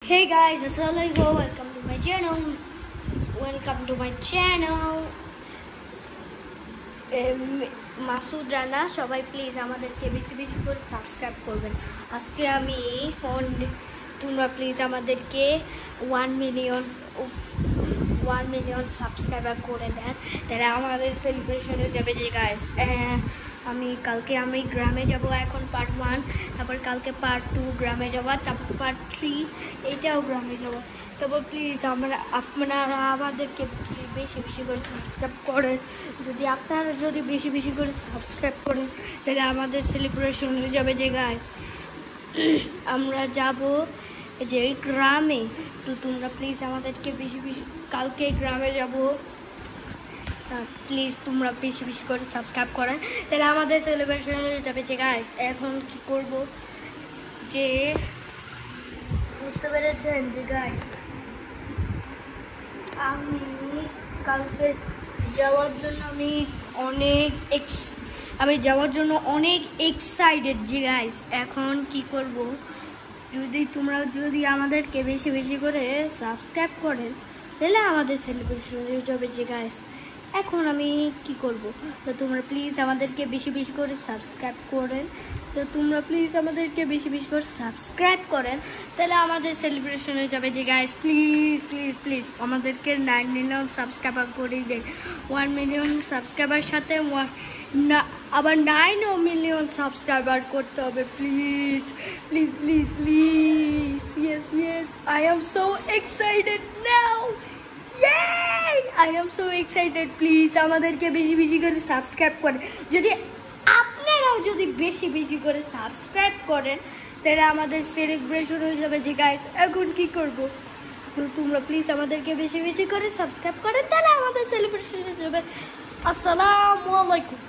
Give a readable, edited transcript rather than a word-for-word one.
Hey guys, assalamualaikum. Welcome to my channel. Welcome to my channel. Masud Rana সবাই please আমাদেরকে বেশি বেশি করে সাবস্ক্রাইব করবেন। আজকে আমি তোমরা প্লিজ আমাদেরকে 1 মিলিয়ন সাবস্ক্রাইবার করে দেন, তাহলে আমাদের সেলিব্রেশন হয়ে যাবে। যে গাইস কালকে আমি গ্রামে যাব, এখন পার্ট 1, তারপর কালকে পার্ট 2 গ্রামে যাওয়া, তারপর পার্ট 3 এইটাও গ্রামে যাব। তারপর প্লিজ আপনারা আমাদেরকে বেশি বেশি করে সাবস্ক্রাইব করেন। আপনারা যদি বেশি বেশি করে সাবস্ক্রাইব করেন তাহলে আমাদের সেলিব্রেশন হয়ে যাবে। যে গাইস আমরা যাব যে গ্রামে, তো তোমরা প্লিজ আমাদেরকে বেশি বেশি কালকে গ্রামে যাব, প্লিজ তোমরা বেশি বেশি করে সাবস্ক্রাইব করেন, তাহলে আমাদের সেলিব্রেশন হয়ে যাবে। যে গাইস এখন কি করব, যে বুঝতে পেরেছেন যে গাইস আমি কালকে যাওয়ার জন্য অনেক এক্সাইটেড। যে গাইস এখন কি করব, যদি আমাদেরকে বেশি বেশি করে সাবস্ক্রাইব করেন তাহলে আমাদের সেলিব্রেশন হয়ে যাবে। যে গাইস এখন আমি কি করব, তো তোমরা প্লিজ আমাদেরকে বেশি বেশি করে সাবস্ক্রাইব করেন, তাহলে আমাদের সেলিব্রেশন হয়ে যাবে। যে গাইস প্লিজ প্লিজ প্লিজ আমাদেরকে 9 মিলিয়ন সাবস্ক্রাইবার করে দেন। 1 মিলিয়ন সাবস্ক্রাইবার সাথে আবার 9 মিলিয়ন সাবস্ক্রাইবার করতে হবে। Please please please please, yes I am so excited now. I am so excited. Please আমাদেরকে বেশি বেশি করে সাবস্ক্রাইব করেন। আপনারাও যদি বেশি বেশি করে সাবস্ক্রাইব করেন তাহলে আমাদের সেলিব্রেশন হয়ে যাবে। যে গাইস এখন কি করব, তো তোমরা প্লিজ আমাদেরকে বেশি বেশি করে সাবস্ক্রাইব করেন, তাহলে আমাদের সেলিব্রেশন হয়ে যাবে। আসসালামু আলাইকুম।